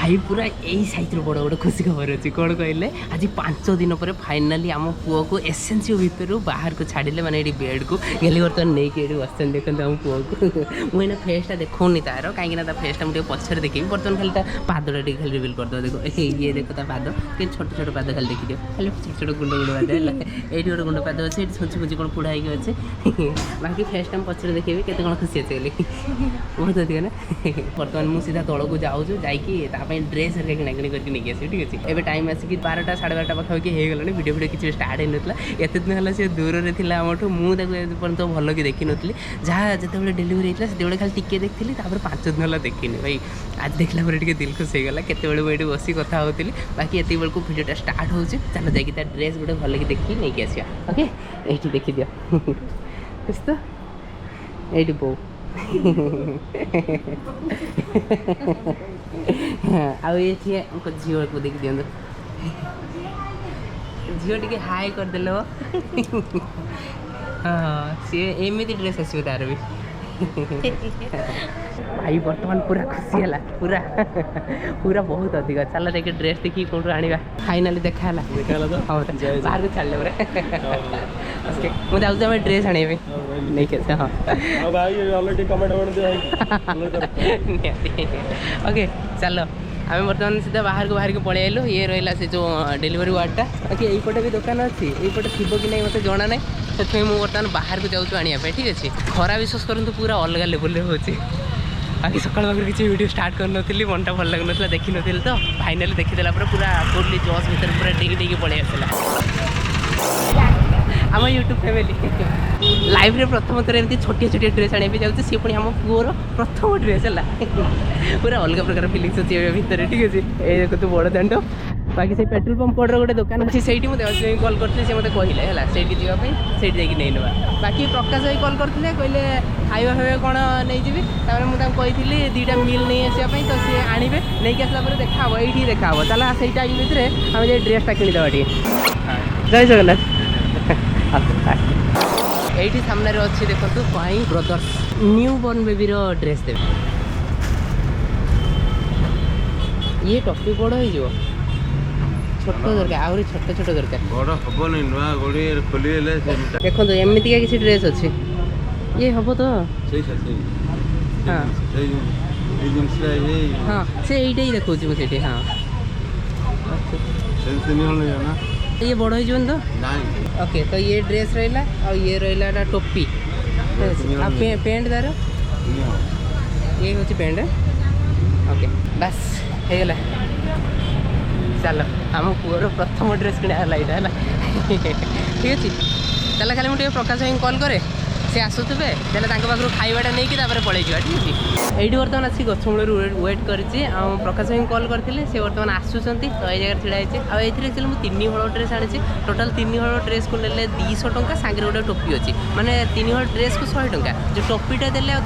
भाई पूरा यही सहित बड़ बड़ खुशी खबर अच्छी कौन कहले आज 5 दिन पर फाइनाली आम पुओ को एसएनसी भितर बाहर को छाड़े माने ये बेड को गेली बर्तमान नहीं कि बस देखते आम पुओ को मुझे फेसटा देखनी तार कहीं फेसटा मुझे पछर देखी बर्तमान खाली पादटा टी खाली रिविल करदे देखो ये देखो पाद कि छोट छोट पाद खाली देखी दियो खाली छोट छोट गुंड गुंड पाद है ये गोटे गुंड पाद अच्छे छुची फुची कौन पुड़ा होगी अच्छे बाकी फेसटा पछर देखेबी केते कौन खुशी अच्छे बहुत अधिक ना बर्तमान मुझे सीधा तौक को जाऊँ जाकि ड्रेस हर किणाकिणी करके नहीं आस ठीक अच्छे एवं टाइम आसिक 12टा 12:30 पाखापाखि हो गलानी वीडियो वीडियो किसी स्टार्ट हो नाला एत दिन है सी दूर में थी आमठू मुझे भल कि देखी नी जहाँ जिते डेलीवरी होता है खाली टिके देखी 5 दिन है देखनी भाई आज देखला दिल खुश हो गला केत मुझे बस कथा होती बाकी ये बेलू वीडियोटा स्टार्ट हो चलो जाकि ड्रेस गोटे भल कि देखी नहीं आसा ओके ये देखी दियो तो ये बो आए झील को देखी दिखाँ झील टी हाई करदे हाँ सी एमती ड्रेस आसो तार भी भाई बर्तमान पूरा खुशी है पूरा पूरा बहुत अधिक चल देखिए ड्रेस देखिए कौन आने फाइनाली देखा तो हाँ बाहर को छाड़े मुझे जाऊँ ड्रेस आने नहीं कैसे हाँ ओके चलो आम बर्तमान सीधा बाहर को पलि आलु ये रहा से जो डेलीवरी वार्डटा ओके यहीपटे भी दुकान अच्छी यहीपटे थी कि नहीं मतलब जना ना से मुझे बर्तमान बाहर को जाऊँ आने ठीक अच्छे खरा विश्वास करूँ पूरा अलग लेवल हो बाकी सकाल पाखर किसी वीडियो स्टार्ट कर नी मनटा भल लगन देखी नी तो फाइनाली देखीदेला पूरा टोटली जॉस भर पूरा डेगी डेगी पलि आसला आम यूट्यूब फैमिली लाइफ रे प्रथम थर एमती छोटिया छोटिया ड्रेस आने जाऊँ सी पुणी आम पुओर प्रथम ड्रेस है पूरा अलग प्रकार फिलिंग्स अच्छी भितर ठीक अच्छे ये देख तू बड़ दाण्ड बाकी से पेट्रोल पंप कड़े गोटे दुकान अच्छी से मुझे कल करते से मतलब कहले है से नहीं ना बाकी प्रकाश भाई कल करते कहले खाଇବା फाइवा कौन नहीं जी मुझे कही 2टा मिल नहीं आसापी तो सी आणवे नहीं आसला देखा ये देखा चल से टाइम भितर आम जो ड्रेसटा किनीदे टे जय जगन्नाथ ये सामने अच्छी देखो पाई brothers newborn baby dress देवे ये टॉपी बड़ हो छोट दरकार आहरी छोट छोट दरकार बड़ हेनी नुआ गोड़ी खोली देखो एमती किसी ड्रेस अच्छे ये हम तो हाँ हाँ से यही ही देखा मुझे हाँ ये बड़ हो तो ओके तो ये ड्रेस रहा और ये रहा टोपी पेंट तार ये हूँ पेंट ओके बस हो गला चलो आम पुअर प्रथम ड्रेस किणा है ठीक अच्छे चल खाली मुझे प्रकाश भाई कल करे सी आसुवे पाखु खाइबाटा नहीं कि पलि जा ठीक अच्छे ये बर्तमान आसी गछमूल वेट कर प्रकाश भाई कल करते सी बर्तमान आसुँच तो ये जगह ठिया होती एक्चुअली मुझे 3 हल ड्रेस आनी टोटाल 3 हल ड्रेस को ने 200 टंका सांगे गोटे टोपी अच्छी माने 3 हल ड्रेस को 100 टंका जो टोपीटा देले जो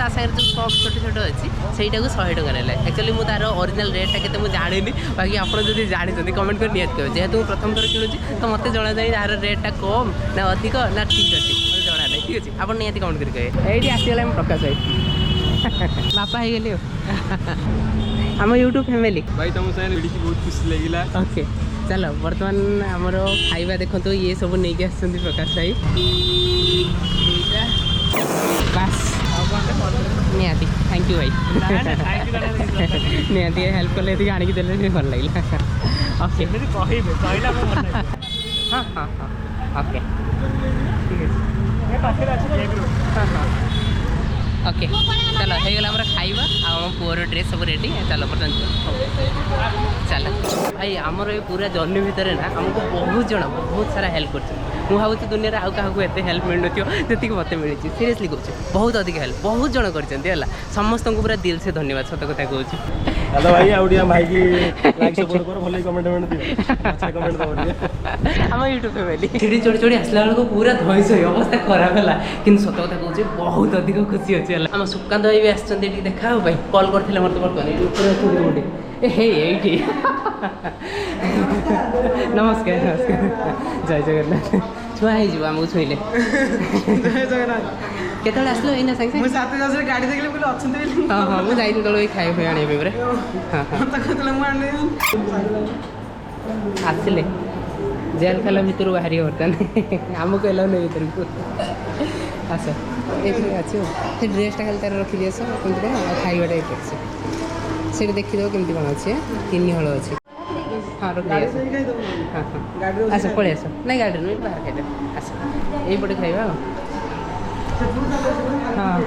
सॉफ्ट छोटे छोटे अच्छी से 100 टंका ने एक्चुअली मुझे तार ओरिजिनल रेटा के जानी बाकी आप जानते कमेंट कर निहत कहे जेहेतु प्रथम थर किणुची तो मत जना जाए यार रेटा कम ना अधिक ना ठीक अच्छे जना ना ठीक अच्छे आप निहत कमेंट कर कहे ये आसीगला प्रकाश भाई बापा हो गले आम यूट्यूब फैमिली भाई तुम साथ बहुत खुशी लगे ओके चलो बर्तमान आमर खाଇବା देखो ये सब नहीं आस प्रकाश भाई बास निहाती थैंक यू भाई निहाती हेल्प कले आणिकी देले भल लगे ओके हाँ हाँ हाँ ओके ठीक है हाँ हाँ ओके चलो हो गला हमारा खाइबा आम पुअर ड्रेस सब रेडी चलो बर्तमान चलो भाई आमर ये पूरा जर्नी भितर ना आमको बहुत जन बहुत सारा हेल्प कर मुझे दुनिया आउ क्या एत हेल्प मिल जी मत मिली सीरियसली कहूँ बहुत अधिक हेल्प बहुत जन कर समस्त को पूरा दिल से धन्यवाद सत कथा कहूँ हेलो भाई आउडिया भाई की लाइक सपोर्ट करो भले कमेंट दियो अच्छा कमेंट दो हम यूट्यूब फैमिली सीढ़ी चढ़ी चढ़ी आसला बेलू पूरा धईस अवस्था खराब है कि सत कथा कहूँ बहुत अधिक खुशी अच्छे आम सुकांत भाई भी आसते देखा भाई कल करते मत बर्तमान गोटे ये नमस्कार नमस्कार जय जगन्नाथ छुआ हो छुईले जय जगन्नाथ କେତେବେଳେ ଆସିଲ ଏଇନା ସାଙ୍ଗେ ମୁଁ ସାଙ୍ଗେ 7:10 ଗାଡ଼ି ଦେଖିଲି ବୋଲି ଅଛନ୍ତି ବୋଲି ହଁ ହଁ ମୁଁ ଯାଇଥିଲି ତଳେ ଖାଇବା ପାଇଁ ଆଣିବା ପାଇଁ ପୁରା ହଁ ହଁ ମତେ କହିଥିଲେ ମୁଁ ଆଣିଲି ଆସିଲେ ଜେଲ୍ ଖାଇଲା ଭିତରୁ ବାହାରିବ ବର୍ତ୍ତମାନ ଆମକୁ ଏଲାଉ ନେଇ ଭିତରକୁ ଆସ ଏଇଠି ଅଛି ସେ ଡ୍ରେସ୍ଟା ଖାଲି ତାର ରଖିଦିଅ ଆସ କେମିତି କ'ଣ ଆଉ ଖାଇବାଟା ଏଇଠି ଅଛି ସେଇଠି ଦେଖିଦେବ କେମିତି କ'ଣ ଅଛି 3 ହଳ ଅଛି ହଁ ରଖିଦିଅ ଆସ ହଁ ହଁ ଗାଡ଼ିରେ ଆସ ପଳେଇ ଆସ ନାଇଁ ଗାଡ଼ିରେ ନୁହେଁ ବାହାର ଖାଇଦେବ ଆସ ଏଇପଟେ ଖାଇବା ଆଉ ହଁ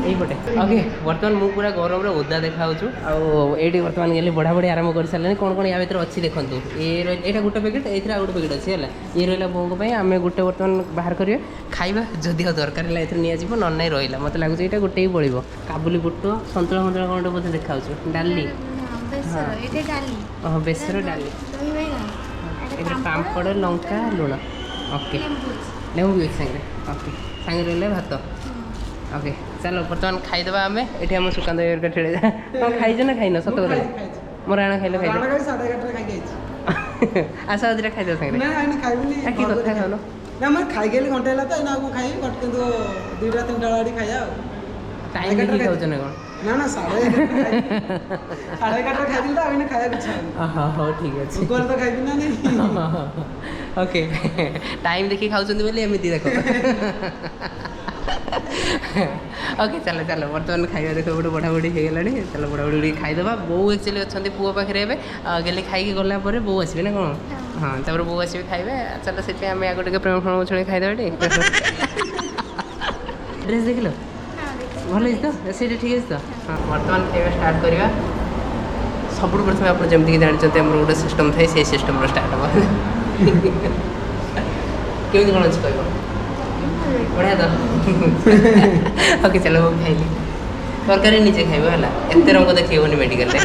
এইপଟେ ଓକେ ବର୍ତ୍ତମାନ ମୁଁ ପୁରା ଗରମରେ ଓଦା ଦେଖାହେଉଛୁ ଆଉ ଏଇଠି ବର୍ତ୍ତମାନ ଗଲେ ବଢ଼ାବଢ଼ି ଆରମ୍ଭ କରିସାରିଲାଣି କ'ଣ କ'ଣ ୟା ଭିତରେ ଅଛି ଦେଖନ୍ତୁ ଏଇଟା ଗୋଟେ ପ୍ୟାକେଟ୍ ଏଇଥିରେ ଆଉ ଗୋଟେ ପ୍ୟାକେଟ୍ ଅଛି ହେଲା ଇଏ ରହିଲା ବୋଉଙ୍କ ପାଇଁ ଆମେ ଗୋଟେ ବର୍ତ୍ତମାନ ବାହାର କରିବା ଖାଇବା ଯଦି ଆଉ ଦରକାର ହେଲା ଏଥିରେ ନିଆଯିବ ନହେଲେ ନାହିଁ ରହିଲା ମୋତେ ଲାଗୁଛି ଏଇଟା ଗୋଟେ ହିଁ ପଡ଼ିବ କାବୁଲି ବୁଟ ସନ୍ତୁଳା ଫନ୍ତୁଳା କ'ଣ ଗୋଟେ ବୋଧେ ଦେଖାହେଉଛୁ ଡାଲି ହଁ ବେସର ଡାଲି ଏଥିରେ ପାମ୍ପଡ଼ ଲଙ୍କା ଲୁଣ ଓକେ ଲେମ୍ବୁ ବି ଅଛି ସାଙ୍ଗରେ ଓକେ ସାଙ୍ଗରେ ରହିଲେ ଭାତ ଓକେ ଚାଲ ବର୍ତ୍ତମାନ ଖାଇଦେବା ଆମେ ଏଠି ଆମ ସୁକାନ୍ତ ଭାଇ ଠିଆ କ'ଣ ଖାଇଛ ନା ଖାଇନ ସତ କଥା ମୋର ଆଣ ଖାଇଲ ଖାଇଲ 11:30 ଖାଇକି ଆଇଛି ଆସ ଆଉ ଦୁଇଟା ଖାଇଦେବ ସାଙ୍ଗରେ ନା ଆଇନି ଖାଇବିନି କି କଥା ଖାଉନ ନା ମୁଁ ଖାଇକି ଆଇଲି ଘଣ୍ଟେ ହେଲା ତ ଏଇନା ଆଉ କ'ଣ ଖାଇବି କିନ୍ତୁ 2ଟା 3ଟା ବେଳେ ଖାଇବା ଆଉ ଟାଇମ୍ ଦେଖିକି ଖାଉଛ ନା କ'ଣ ନା 11:30 ଖାଇଥିଲି ତ ଆଉ ଏଇନା ଖାଇବାକୁ ଇଚ୍ଛା ହଉନି ହଁ ହଉ ଠିକ୍ ଅଛି ଭୋକରେ ତ ଖାଇବି ନା ନାଇଁ ଓକେ ଟାଇମ୍ ଦେଖିକି ଖାଉଛନ୍ତି ବୋଲି ଏମିତି ଦେଖ ଓକେ ଚାଲ ଚାଲ ବର୍ତ୍ତମାନ ଖାଇବା ଦେଖ ଗୋଟେ ବଢ଼ାବଢ଼ି ହେଇଗଲାଣି ଚାଲ ବଢ଼ାବଢ଼ି ଖାଇଦେବା ବୋଉ ଆକ୍ଚୁଆଲି ଅଛନ୍ତି ପୁଅ ପାଖରେ ଏବେ ଗେଲି ଖାଇକି ଗଲା ପରେ ବୋଉ ଆସିବେ ନା କ'ଣ ହଁ ତାପରେ ବୋଉ ଆସିବେ ଖାଇବେ ଚାଲ ସେଥିପାଇଁ ଆମେ ଆଗ ଟିକେ ପ୍ରେମ ଫ୍ରେମ ଛୁଣି ଖାଇଦେବା ଟି ଡ୍ରେସ୍ ଦେଖିଲ ଭଲ ହେଇଛି ତ ସେଇଟା ଠିକ୍ ଅଛି ତ ହଁ ବର୍ତ୍ତମାନ ଖାଇବା ଷ୍ଟାର୍ଟ କରିବା ସବୁଠୁ ପ୍ରଥମେ ଆପଣ ଯେମିତିକି ଜାଣିଛନ୍ତି ଆମର ଗୋଟେ ସିଷ୍ଟମ୍ ଥାଏ ସେଇ ସିଷ୍ଟମ୍ର ଷ୍ଟାର୍ଟ ହେବ କେମିତି କ'ଣ ଅଛି କହିବ ବଢ଼ିଆ ତ ଓକେ ଚାଲ ମୁଁ ଖାଇଲି ତରକାରୀ ନିଜେ ଖାଇବ ହେଲା ଏତେ ରଙ୍ଗ ଦେଖେଇବନି ମେଡ଼ିକାଲରେ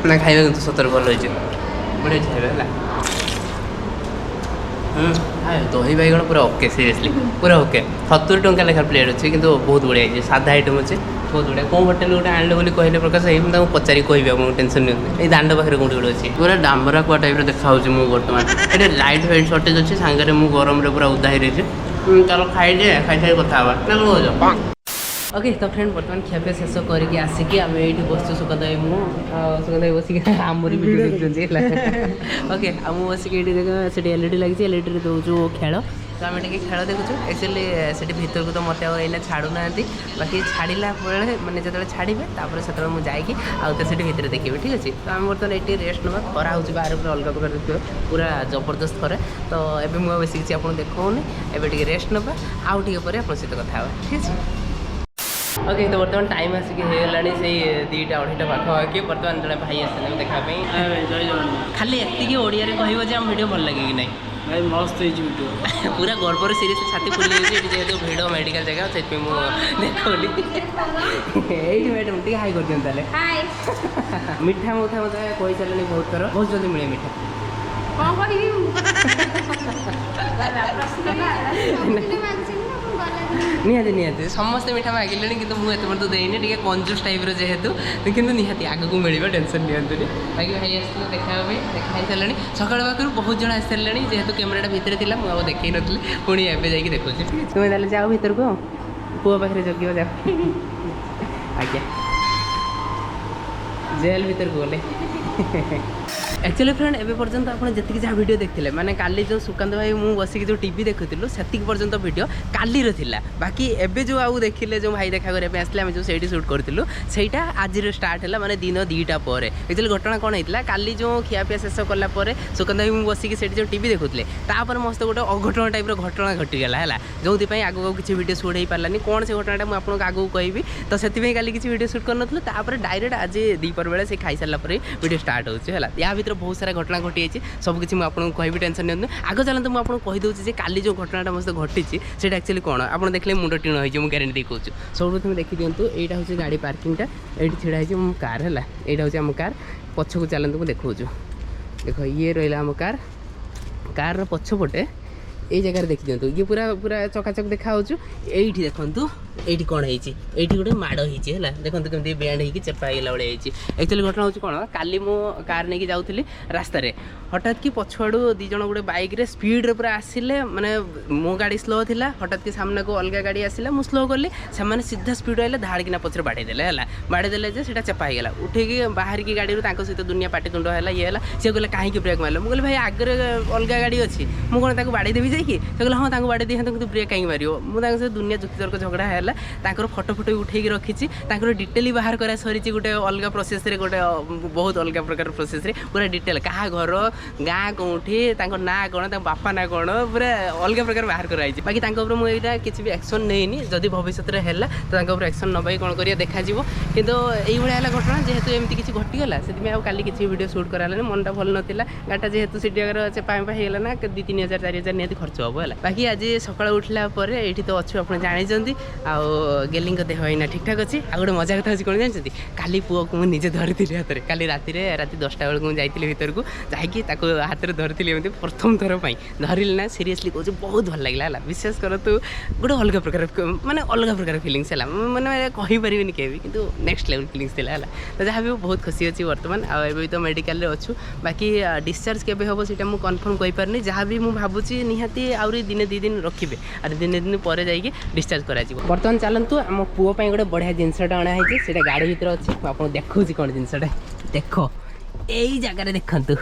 ନା ଖାଇବା କିନ୍ତୁ ସତରେ ଭଲ ହେଇଛି ବଢ଼ିଆ ହେଇଛି ଖାଇବା ହେଲା ଦହି ବାଇଗଣ ପୁରା ଓକେ ସିରିୟସଲି ପୁରା ଓକେ 70 ଟଙ୍କା ଲେଖା ପ୍ଲେଟ୍ ଅଛି କିନ୍ତୁ ବହୁତ ବଢ଼ିଆ ହେଇଛି ସାଧା ଆଇଟମ୍ ଅଛି ବହୁତ ବଢ଼ିଆ କେଉଁ ହୋଟେଲ ଗୋଟେ ଆଣିଲେ ବୋଲି କହିଲେ ପ୍ରକାଶ ଏଇ ମୁଁ ତାଙ୍କୁ ପଚାରିକି କହିବି ଆପଣଙ୍କୁ ଟେନସନ୍ ନିଅନ୍ତୁ ଏଇ ଦାଣ୍ଡ ପାଖରେ କେଉଁଠି ଗୋଟେ ଅଛି ପୁରା ଡାମରା କୁଆ ଟାଇପ୍ର ଦେଖାହେଉଛି ମୁଁ ବର୍ତ୍ତମାନ ଏଠି ଲାଇଟ୍ ଫାଇଟ୍ ସର୍ଟେଜ୍ ଅଛି ସାଙ୍ଗରେ ମୁଁ ଗରମରେ ପୁରା ଉଦା ହେଇଯାଇଛି ଚାଲ ଖାଇଦେ ଖାଇସାରି କଥା ହେବା ନା କ'ଣ କହୁଛ ଓକେ ତ ଫ୍ରେଣ୍ଡ ବର୍ତ୍ତମାନ ଖିଆପିଆ ଶେଷ କରିକି ଆସିକି ଆମେ ଏଇଠି ବସିଛୁ ସୁକାନ୍ତ ଭାଇ ମୁଁ ସୁକାନ୍ତ ଭାଇ ବସିକି ଆମରି ଭିଡ଼ିଓ ଦେଖୁଛନ୍ତି ହେଲା ଓକେ ଆଉ ମୁଁ ବସିକି ଏଇଠି ଦେଖ ସେଠି ଏଲ୍ଇଡ଼ି ଲାଗିଛି ଏଲ୍ଇଡ଼ିରେ ଦେଉଛୁ ଖେଳ ତ ଆମେ ଟିକେ ଖେଳ ଦେଖୁଛୁ ଆକ୍ଚୁଆଲି ସେଠି ଭିତରକୁ ତ ମୋତେ ଆଉ ଏଇନା ଛାଡ଼ୁନାହାନ୍ତି ବାକି ଛାଡ଼ିଲା ବେଳେ ମାନେ ଯେତେବେଳେ ଛାଡ଼ିବେ ତାପରେ ସେତେବେଳେ ମୁଁ ଯାଇକି ଆଉ ତ ସେଠି ଭିତରେ ଦେଖିବି ଠିକ୍ ଅଛି ତ ଆମେ ବର୍ତ୍ତମାନ ଏଠି ରେଷ୍ଟ ନେବା ଖରା ହେଉଛି ବାହାରେ ପୁରା ଅଲଗା ପ୍ରକାର ଦେଖିବ ପୁରା ଜବରଦସ୍ତ ଖରା ତ ଏବେ ମୁଁ ଆଉ ବେଶୀ କିଛି ଆପଣଙ୍କୁ ଦେଖାଉନି ଏବେ ଟିକେ ରେଷ୍ଟ ନେବା ଆଉ ଟିକେ ପରେ ଆପଣଙ୍କ ସହିତ କଥା ହେବା ଠିକ୍ ଅଛି ଓକେ ତ ବର୍ତ୍ତମାନ ଟାଇମ୍ ଆସିକି ହେଇଗଲାଣି ସେଇ 2ଟା 2:30 ପାଖାପାଖି ବର୍ତ୍ତମାନ ଜଣେ ଭାଇ ଆସିଲେ ଦେଖିବା ପାଇଁ ଜୟ ଜଗନ୍ନାଥ ଖାଲି ଏତିକି ଓଡ଼ିଆରେ କହିବ ଯେ ଆମ ଭିଡ଼ିଓ ଭଲ ଲାଗେ କି ନାହିଁ ଭାଇ ମସ୍ତ ହେଇଛି ଭିଡ଼ିଓ ପୁରା ଗର୍ବର ସିରିୟସ୍ ଛାତି ଫୁଲି ଯାଇଛି ଏଠି ଯେହେତୁ ଭିଡ଼ ମେଡ଼ିକାଲ ଜାଗା ସେଥିପାଇଁ ମୁଁ ଦେଖଉନି ଏଇଠି ମ୍ୟାଡ଼ାମ୍ ଟିକେ ହାଇ କରିଦିଅନ୍ତୁ ତାହେଲେ ମିଠା ମୁଠା ମୋତେ କହିସାରିଲେଣି ବହୁତ ଥର ବହୁତ ଜଲ୍ଦି ମିଳେ ମିଠା କ'ଣ କରିବି ନିହାତି ନିହାତି ସମସ୍ତେ ମିଠା ମାଗିଲେଣି କିନ୍ତୁ ମୁଁ ଏତେ ପର୍ଯ୍ୟନ୍ତ ଦେଇନି ଟିକେ କଞ୍ଜୁସ୍ ଟାଇପ୍ର ଯେହେତୁ କିନ୍ତୁ ନିହାତି ଆଗକୁ ମିଳିବ ଟେନସନ୍ ନିଅନ୍ତୁନି ବାକି ଭାଇ ଆସିଥିଲେ ଦେଖା ହେବା ପାଇଁ ଦେଖା ହେଇସାରିଲାଣି ସକାଳ ପାଖରୁ ବହୁତ ଜଣ ଆସିସାରିଲାଣି ଯେହେତୁ କ୍ୟାମେରାଟା ଭିତରେ ଥିଲା ମୁଁ ଆଉ ଦେଖେଇ ନଥିଲି ପୁଣି ଏବେ ଯାଇକି ଦେଖୁଛି ତୁମେ ତାହେଲେ ଯାଅ ଭିତରକୁ ଆଉ ପୁଅ ପାଖରେ ଜଗିବ ଯାଅ ଆଜ୍ଞା ଜେଲ୍ ଭିତରକୁ ଗଲେ एक्चुअली फ्रेंड एबे पर्यंत आप जी जहाँ वीडियो देखते मैंने काली जो सुकांत भाई मुझे बसिक जो टीवी देखुलू से पर्यंत वीडियो काली रहा बाकी एबे जो आउ देखिले जो भाई देखा करने आसले आम जो सही सुट करूँ सहीटा आज स्टार्ट है माने दिन 2टा पर एक्चुअली घटना कौन होता काली जो खियापिया शेष कलापर सुकांत भाई मुझे बसिक से जो टीवी देखुले तापर मस्त गोटे अघटना टाइप घटना घटीगला है जो आगू किसी वीडियो सुट हो पारानी कौन से घटना मुझे आपको आगू कहबी तो से काली किसी वीडियो सुट कर डायरेक्ट आज दीपर बेले से खाई सारा वीडियो स्टार्ट होगा या भर बहुत सारा घटना घटी जाइए सबकि मुझे आपको कहबी टेंशन नहीं आग चलते मुझे आपको कहीदे काली जो घटना मस्त घटी से एक्चुअली कौन आप देखिए मुंड टीण हो ग्यारंटी कहूँ सब तुम देखी दिंतु यहाँ हूँ गाड़ी पार्किंगटा ये छिड़ा है मो कार है यहाँ हूँ आम कार पछ को चलते मुझे देखा देख ये रहा आम कार कार पछपटे এই জায়গায় দেখি দিଅନ୍ତୁ ଇଏ ପୁରା ପୁରା ଚକାଚକ ଦେଖାହେଉଛୁ। ଏଇଠି ଦେଖନ୍ତୁ ଏଇଠି କ'ଣ ହେଇଛି, ଏଇଠି ଗୋଟେ ମାଡ଼ ହେଇଛି ହେଲା, ଦେଖନ୍ତୁ କେମିତି ବ୍ୟାଣ୍ଡ ହେଇକି ଚେପା ହେଇଗଲା ଭଳିଆ ହେଇଛି। ଆକ୍ଚୁଆଲି ଘଟଣା ହେଉଛି କ'ଣ, କାଲି ମୁଁ କାର୍ ନେଇକି ଯାଉଥିଲି ରାସ୍ତାରେ, ହଠାତ୍ କି ପଛଆଡ଼ୁ ଦୁଇ ଜଣ ଗୋଟେ ବାଇକ୍ରେ ସ୍ପିଡ଼୍ରେ ପୁରା ଆସିଲେ, ମାନେ ମୋ ଗାଡ଼ି ସ୍ଲୋ ଥିଲା, ହଠାତ୍ କି ସାମ୍ନାକୁ ଅଲଗା ଗାଡ଼ି ଆସିଲା, ମୁଁ ସ୍ଲୋ କଲି, ସେମାନେ ସିଧା ସ୍ପିଡ଼୍ ଆଇଲେ, ଧାଡ଼ିକିନା ପଛରେ ବାଡ଼େଇ ଦେଲେ ହେଲା, ବାଡ଼େଇ ଦେଲେ ଯେ ସେଇଟା ଚେପା ହେଇଗଲା। ଉଠେଇକି ବାହାରିକି ଗାଡ଼ିରୁ ତାଙ୍କ ସହିତ ଦୁନିଆ ପାଟିତୁଣ୍ଡ ହେଲା, ଇଏ ହେଲା। ସେ କହିଲେ କାହିଁକି ବ୍ରେକ୍ ମାରିଲ? ମୁଁ କହିଲି ଭାଇ ଆଗରେ ଅଲଗା ଗାଡ଼ି ଅଛି, ମୁଁ କ'ଣ ତାକୁ ବାଡ଼େଇ ଦେବି ଯାଇକି? ସେ କହିଲେ ହଁ ତାଙ୍କୁ ବାଡ଼େଇ ଦେଇଥାନ୍ତୁ, କିନ୍ତୁ ବ୍ରେକ୍ କାହିଁକି ମାରିବ? ମୁଁ ତାଙ୍କ ସହିତ ଦୁନିଆ ଯୁକ୍ତିତର୍କ ଝଗଡ଼ା ହେଲା। ତାଙ୍କର ଫଟୋ ଫଟୋ ଉଠେଇକି ରଖିଛି, ତାଙ୍କର ଡିଟେଲି ବାହାର କରା ସରିଛି ଗୋଟେ ଅଲଗା ପ୍ରୋସେସ୍ରେ, ଗୋଟେ ବହୁତ ଅଲଗା ପ୍ରକାର ପ୍ରୋସେସ୍ରେ ପୁରା ଡିଟେଲ୍, କାହା ଘର, ଗାଁ କେଉଁଠି, ତାଙ୍କ ନାଁ କ'ଣ, ତାଙ୍କ ବାପା ନାଁ କ'ଣ, ପୁରା ଅଲଗା ପ୍ରକାର ବାହାର କରାଯାଇଛି। ବାକି ତାଙ୍କ ଉପରେ ମୁଁ ଏଇଟା କିଛି ବି ଆକ୍ସନ୍ ନେଇନି, ଯଦି ଭବିଷ୍ୟତରେ ହେଲା ତ ତାଙ୍କ ଉପରେ ଆକ୍ସନ୍ ନେବାକି କ'ଣ କରିବା ଦେଖାଯିବ। କିନ୍ତୁ ଏଇଭଳିଆ ହେଲା ଘଟଣା, ଯେହେତୁ ଏମିତି କିଛି ଘଟିଗଲା ସେଥିପାଇଁ ଆଉ କାଲି କିଛି ଭିଡ଼ିଓ ସୁଟ୍ କରାହେଲାନି, ମନଟା ଭଲ ନଥିଲା। ଗାଡ଼ିଟା ଯେହେତୁ ସେଠି ଜାଗାରେ ଚେପା ହେଇଗଲା ନା, 2-3 ହଜାର 4 ହଜାର ନିହାତି ଖର୍ଚ୍ଚ ହେବ ହେଲା। ବାକି ଆଜି ସକାଳୁ ଉଠିଲା ପରେ ଏଇଠି ତ ଅଛୁ, ଆପଣ ଜାଣିଛନ୍ତି। ଆଉ ଗେଲିଙ୍କ ଦେହ ଏଇନା ଠିକ୍ଠାକ୍ ଅଛି। ଆଉ ଗୋଟେ ମଜା କଥା ହେଉଛି କ'ଣ ଜାଣିଛନ୍ତି, କାଲି ପୁଅକୁ ମୁଁ ନିଜେ ଧରିଥିଲି ହାତରେ, କାଲି ରାତି 10ଟା ବେଳକୁ ମୁଁ ଯାଇଥିଲି ଭିତରକୁ, ଯାଇକି ତାକୁ ହାତରେ ଧରିଥିଲି ଏମିତି ପ୍ରଥମ ଥର ପାଇଁ ଧରିଲି ନା, ସିରିୟସଲି କହୁଛୁ ବହୁତ ଭଲ ଲାଗିଲା ହେଲା। ବିଶ୍ୱାସ କରନ୍ତୁ ଗୋଟେ ଅଲଗା ପ୍ରକାର, ମାନେ ଅଲଗା ପ୍ରକାର ଫିଲିଙ୍ଗସ୍ ହେଲା, ମାନେ କହିପାରିବିନି କେବେ, କିନ୍ତୁ ନେକ୍ସଟ ଲେଭେଲ୍ ଫିଲିଙ୍ଗସ୍ ଥିଲା ହେଲା। ତ ଯାହା ବି ବହୁତ ଖୁସି ଅଛି ବର୍ତ୍ତମାନ। ଆଉ ଏବେ ତ ମେଡ଼ିକାଲରେ ଅଛୁ, ବାକି ଡିସଚାର୍ଜ କେବେ ହେବ ସେଇଟା ମୁଁ କନଫର୍ମ କହିପାରୁନି। ଯାହା ବି ମୁଁ ଭାବୁଛି ନିହାତି ଆହୁରି 1-2 ଦିନ ରଖିବେ, ଆଉ 2 ଦିନ ପରେ ଯାଇକି ଡିସଚାର୍ଜ କରାଯିବ। ବର୍ତ୍ତମାନ ଚାଲନ୍ତୁ, ଆମ ପୁଅ ପାଇଁ ଗୋଟେ ବଢ଼ିଆ ଜିନିଷଟା ଅଣା ହେଇଛି, ସେଇଟା ଗାଡ଼ି ଭିତରେ ଅଛି। ମୁଁ ଆପଣଙ୍କୁ ଦେଖାଉଛି କ'ଣ ଜିନିଷଟା, ଦେଖ ଏଇ ଜାଗାରେ ଦେଖନ୍ତୁ,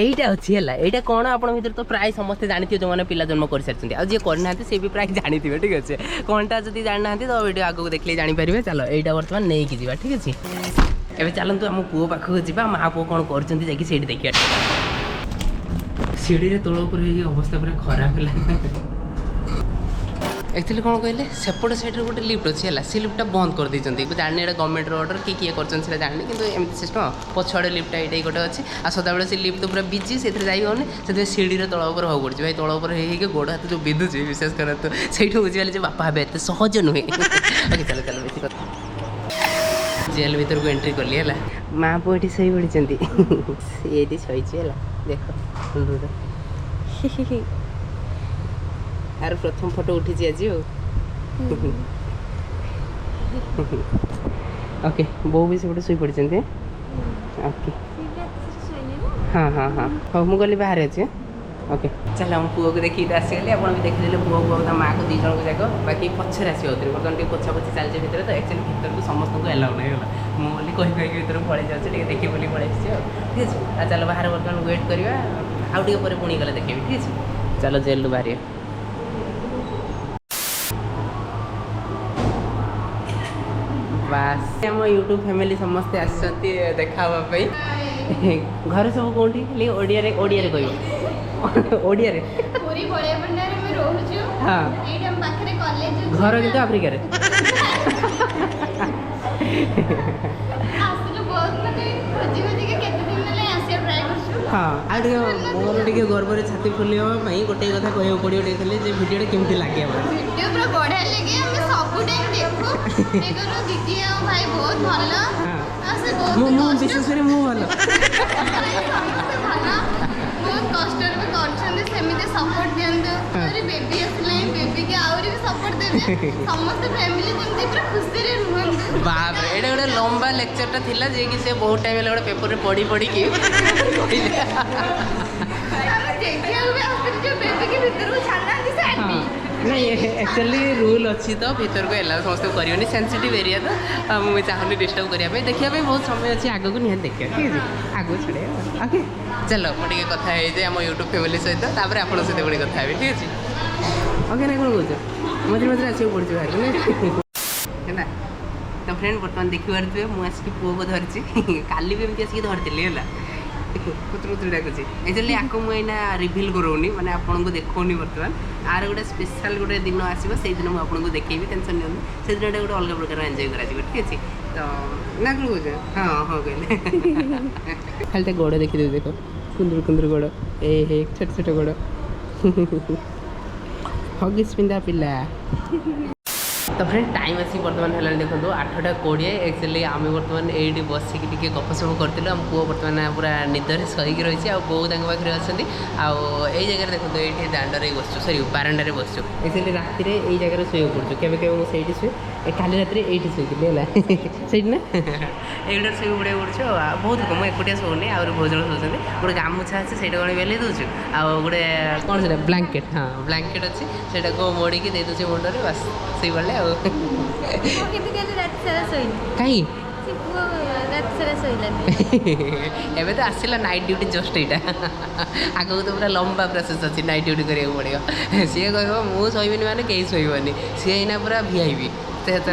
এইটা ଅଛି ହେଲା। এইটা କ'ଣ ଆପଣ ଭିତରେ ତ ପ୍ରାୟ ସମସ୍ତେ ଜାଣିଥିବେ, ଯେଉଁମାନେ ପିଲା ଜନ୍ମ କରିସାରିଛନ୍ତି, ଆଉ ଯିଏ କରିନାହାନ୍ତି ସେ ବି ପ୍ରାୟ ଜାଣିଥିବେ, ଠିକ୍ ଅଛି। କ'ଣଟା ଯଦି ଜାଣିନାହାନ୍ତି ତ ଭିଡ଼ିଓ ଆଗକୁ ଦେଖିଲେ ଜାଣିପାରିବେ। ଚାଲ ଏଇଟା ବର୍ତ୍ତମାନ ନେଇକି ଯିବା, ଠିକ୍ ଅଛି। ଏବେ ଚାଲନ୍ତୁ ଆମ ପୁଅ ପାଖକୁ ଯିବା, ମା ପୁଅ କ'ଣ କରୁଛନ୍ତି ଯାଇକି ସେଇଠି ଦେଖିବା। ସିଡ଼ିରେ ତଳ ଉପରେ ହେଇକି ଅବସ୍ଥା ପୁରା ଖରାପ ହେଲା। एक्चुअली कौन कहले सेपट साइड्रे गोटे लिफ्ट अच्छी है, से लिफ्टा बंद कर देते। जानी एटा गवर्नमेंट ऑर्डर किए कर जानी, कि एमती सिस्टम पछुआड़े लिफ्टा ये गोटे अच्छी आ सदाबे से लिफ्ट तो पूरा बिजी से जाऊनी, से सीढ़ी तल उपर हो पड़े भाई, तल उपर हो गोड़ हाथ जो बिधुचे विशेष कर तो सही बुझीगले बापा हे एत सहज नुहे। ओके चलो चलो बेसी जेल भीतर को एंट्री कली है, माँ पुआ ये शई पड़ी ये शही है, देख यार प्रथम फोटो उठी आज। ओके बो भी से शुई पड़ी। ओके हाँ हाँ हाँ हाँ मुझे गली बाहर अच्छे। ओके चल हम पुआ को देखिए आसीगली, आप भी देखिए पुआ को माँ को 2 जन जाक, बाकी पचर आस बर्तमान टे पोछा पोछी चलছে ভিতরে, तो एक्चुअली ভিতর को समस्त को एलाउ नहीं है, मुझे कही कहीं भर पड़े जाए देखिए बोली पड़े ठीक है। चलो बाहर बर्तमान वेट करवा, आउ टे पुणी गले देखे ठीक है। चलो जेल बाहर बास आम यूट्यूब फैमिली समस्ते आसती देखापी। घर सब कौटी खाली ओडिया कह ओडिया हाँ घर किंतु आफ्रिका हाँ आगे मोर टे गर्व छाती फुलवाई गोटे कथा कह पड़ो टे भिडियो केमती लगे बढ़िया लगे दीदी भाई बहुत भल विशेष कर भल बहुत कष्ट सेमती सपोर्ट दिखाते बेबी आसला बेबी के आहरी भी सपोर्ट देवे समस्त फैमिली केमती पूरा खुशी रे रुहंतु। बाप रे एटा गोटे लंबा लेक्चरटा थिला जे कि से बहुत टाइम गोटे पेपर रे पढ़ी पढ़ी के बेबी के भीतर को छाना नहीं एक्चुअली रूल अच्छी तो भीतर को एला समस्त कर सेंसिटिव एरिया तो मुझे चाहूनी डिस्टर्ब करने देखा बहुत समय अच्छे आगे को निहत देखिए ठीक है आगे छड़े ओके चलो मुझे कथा है आम यूट्यूब फैमिली सहित तापर आप सहित पुणी कथा है ठीक है ओके ना कौन कौच मझे मझे आसक पड़े बाहर है तो फ्रेंड बर्तमान देखिए मुझे आसिक पुओ को धरी काली भी एमती आसिक धरती है कुतुर डाकुची एक्चुअली आपको मुझे रिभिल करोनी मैंने आपको देखनी बर्तमान आर गोटे स्पेशल गोटे दिन आसो से दिन मुझे देखेबी टेंशन नहीं से दिन गोटे अलग प्रकार एंजॉय कर ठीक अच्छे तो ना कौन कौन हाँ हाँ कहले खाली गोड़ देखी देख कुंदुर कुंदुर गोड़ ए हे छोट छोट गोड़ हगिस पिंधा पिला तो फ्रेंड टाइम आसी बर्तमान है देखो 8:20 एक्चुअली आम बर्तमान ये बसिक टी गपसप करूँ आम पुआ बर्तमान पूरा निदर सहीकि रही है बो पाखे अच्छा आई जगह देखो ये दांडे बसु सरी बारांडे बसु एक्चुअली राति यही जगह शुए पड़ू केवे मुझे शुए काली रात ये शुई है सही ना ये शुई पड़े पड़ू बहुत लोग मुझे एकुटिया शोनी आहुरी बहुत जन शोचते गोटे गामुछा अच्छे से बेले दूसु आ गोटे कौन से ब्लांकेट हाँ ब्लांकेट अच्छी से मोड़ी दे दूसरे मुंडे बस से भाई एवं तो आसला नाइट ड्यूटी जस्ट यहाँ आगे तो पूरा लंबा प्रोसेस अच्छी नाइट ड्यूटी कराया पड़ो सी कह मुझे माने कहीं शोबनी सी यहाँ पूरा वीआईपी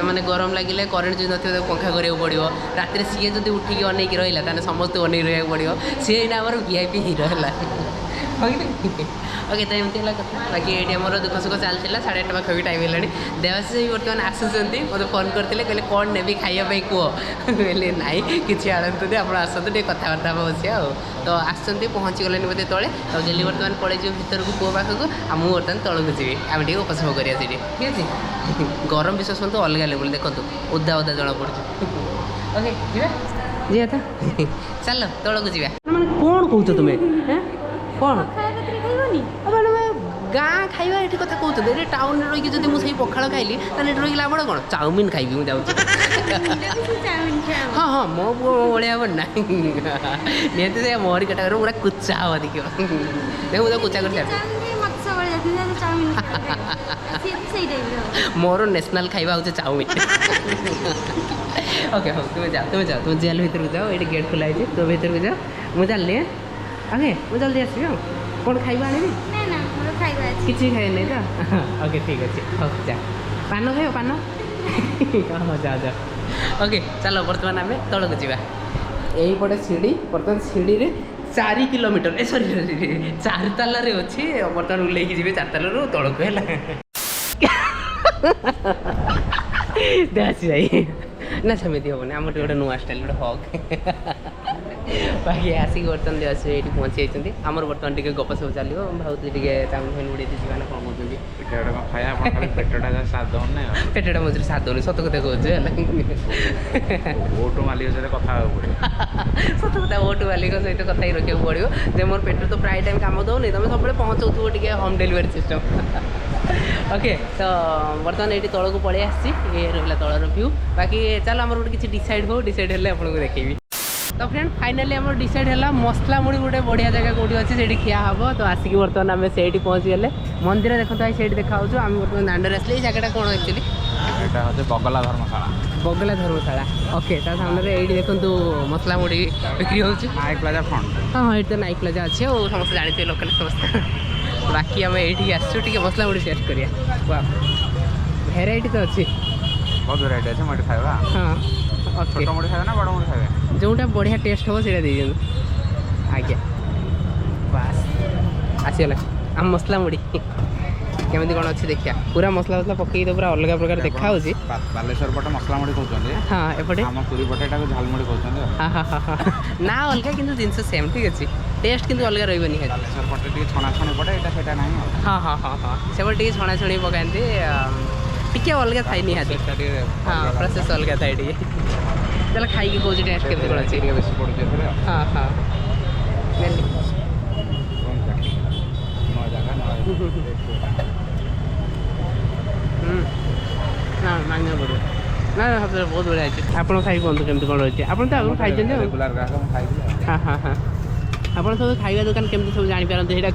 मैंने गरम लगे करेन्ट जो नथिबो पंखा करा पड़ो राति सी जो उठिक अनेक रहा समस्त अनेक रहा पड़ो सी यहाँ आम वीआईपी हिरो है ओके तो एमती है कथा बाकी ये आम दुख सुख चलता 8:30 पाखी टाइम है देवाशीष बर्तमान आसुँच मत फोन करते कहले कौन नेबी खाइबा कह कहले नाई कि आणतु आप आसतु टे कथबार्ता बसिया तो आसुँच पहुँची गले बोधे तले तो गेली बर्तमान पड़े भर को पुओ पाखक आ मुझे बर्तमान तौक जी आम टे उपसम करा ठीक है गरम विश्वास तो अलग लेवल देखो ओदा ओदा जना पड़े ओके जी था चल तौक जा मैंने कौन कौच तुम्हें कौन गाँ खाइबा ये कथा कहते ये टाउन रही जब मुझे पखाड़ खाइली ये रही लाभ कौन चाउमिन खाइबी मुझे हाँ हाँ मो पु भाया हम ना निहती से मोहरी कटा पूरा कुचा हम देखिए देख मुझे कुचा कर मोर नेशनल खाइबा हूँ चाउमिन ओके हाँ तुम्हें जाओ तुम जेल भर को जाओ ये गेट खुला है तो भर को जाओ मुझे जानी ओके मुझे जल्दी आसबि कौन खाइबा आनी किसी खाए नहीं तो ओके ठीक अच्छे हाँ जा पान खाइब पान हाँ जाओ जाओ ओके चलो बर्तमान आम तौक जा यही पटे सीढ़ी बर्तमान सीढ़ी 4 किलोमीटर ए सॉरी 4 ताला रे अच्छी बर्तमान उल्लेखी जी 4 तालू तौक है देसी भाई ना सेमती हेनी आम गोटे नुआ स्टाइल गोटे हक बाकी आसिक बर्तमान देवाशी ये पहुँची जाती आमर बर्तमान टे गपसप चलो भावुँ टे चाउमिन फाइन उड़े जीवन कौन कहते पेटटा मझे साथ दौनी सत कथा कहते ओटो मालिक सहित कथा सत कथा ओटो मालिक सहित कथा ही रखा पड़ो जे मोर पेट तो प्राय टाइम कम दौनी तुम सब पहुँचाऊ टे होम डिलीवरी सिस्टम ओके तो बर्तमान ये तौक पलि आसी ये रहा तौर व्यू बाकी चलो आम गोटे किसी डिसाइड हो डिसाइड है आपको देखी तो फ्रेंड फाइनाली आम डिसाइड है मसला मुड़ी गोटे बढ़िया जगह कौटी अच्छी से खिया हम तो आसिक बर्तमान आम से पहुँची गले मंदिर देखो से देखा आम बर्तमान दांडे आसले ये जगह कौन एक्चुअली बगला धर्मशाला बगला धर्मशाला ओके सामने ये देखो मसला मुड़ी बिक्री हो नाइक प्लाजा फ्रंट हाँ ये तो नाइक प्लाजा अच्छे और समस्त जानते लोकल समस्त बाकी आम ये आसू मसला मुड़ी टेस्ट करिया भेराइटी तो अच्छी बहुत भेराइटी अच्छे मुड़ी खाइबा हाँ छोट मुड़ी खाइबा ना बड़ मुड़ी खाइबा जोटा बढ़िया टेस्ट हो सीटा दे आज्ञा बास आसीगला आम मसला मुड़ी केमी कौन अच्छी देखिए पूरा मसला मसला पकई तो पूरा अलग प्रकार देखा बालेश्वर पटे मसला मुड़ी कहते हाँ एपटे आम पुरी पटे झालमुड़ी कहते हाँ हाँ हाँ हाँ ना अलग कि जिनस सेम ठीक अच्छे टेस्ट किंतु अलग रही बालेश्वर पटे टे छणाछणी पटे यहाँ ना हाँ हाँ हाँ हाँ से छणाछणी पकाती टी अलग थाई निहाती हाँ प्रोसेस अलग थाए टे चल खाई कौन टेस्ट के अच्छे बेस पड़े हाँ हाँ ना मांग पड़ो ना सर बहुत बढ़िया अच्छे आप खाई कहूँ केमती कौन रही आप तो आगे खाई रेगुलर ग्राहक खाई हाँ हाँ हाँ आप सब खाଇବା दुकान केमती सब जापारते यहाँ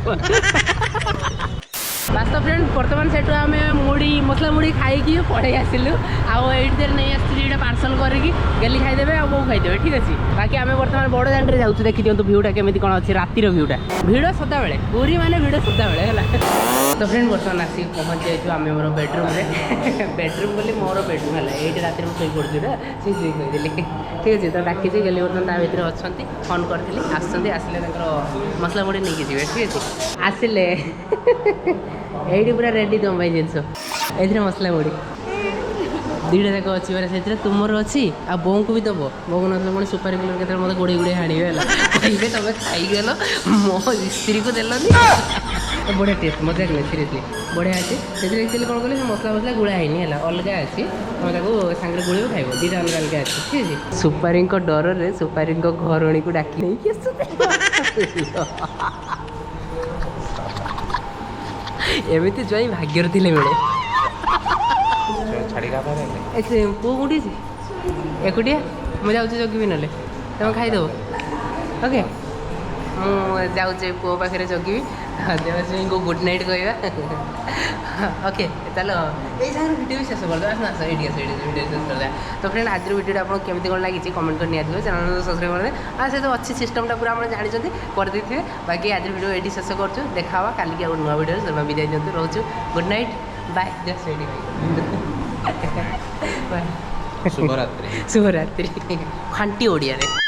बास तो फ्रेंड बर्तमान से आम मुड़ी मसला मुड़ी खाई पढ़े आसलु आईटी नहीं आसटा पार्सल करके गेली खाईदे आ बो खाईदे ठीक अच्छे बाकी आम बर्तमान बड़ दांडे जाऊँ देखी दिखाँ भ्यूटा केमी कौन अच्छे रातिर भ्यूटा भिड़ सदा बेले पूरी माने भिड़ सदा बेले है तो फ्रेंड बर्तमान आसिक पहुँची जाइए आम मोर बेडरूम बेडरूम बोली मोर बेडरूम है ये रात में शोई पड़ी ना से कहीदेली ठीक अच्छे तो डाकी गली बर्तमान ता भर अच्छा फोन करी आसले मसला मुड़ी नहीं जी ठीक अच्छे आसिले ये पूरा रेडी तुम भाई जिनस ये मसला मुड़ी दुईटा जाक अच्छी मैंने से तुमर अच्छी आ बों को भी दब बो को ना सुपारी कलर के मतलब गोड़े गोड़े हाणवे है तुम खाईगल मो स्त्री को देलनी बढ़िया टेस्ट मजाक नहीं सीरीयसली बढ़िया अच्छे से एक्चुअली कौन कहे मसला मसला गुड़ा है अलग अच्छी तुम सांगे गुड़ खाइब दुटा अलग अलग अच्छी ठीक है सुपारी डर रे सुपारी घरणी को डाकी नहीं एमती ज्वाई भाग्यर थे मिले पुआ कौटी एकुटिया मुझे जाऊँ जगिबी ना तुम खाईदेव ओके मुझे पुओ पाखे जगिबी देवस्मी को गुड नाइट कहवा ओके चलो ये वीडियो भी शेष करदे आस वीडियो शेष करदे तो फ्रेंड आज वीडियो आपको केମିତି कौन लगी कमेंट कर निया चैनल सब्सक्राइब कर से तो अच्छी सिस्टमटा पूरा आप जानते करदे बाकी आज वीडियो ये शेष कर देखा काली आउ नुआ वीडियो से विदाय दिखाँ रोचु good night bye just ready bye शुभरात्रि खांटी ओडिया रे।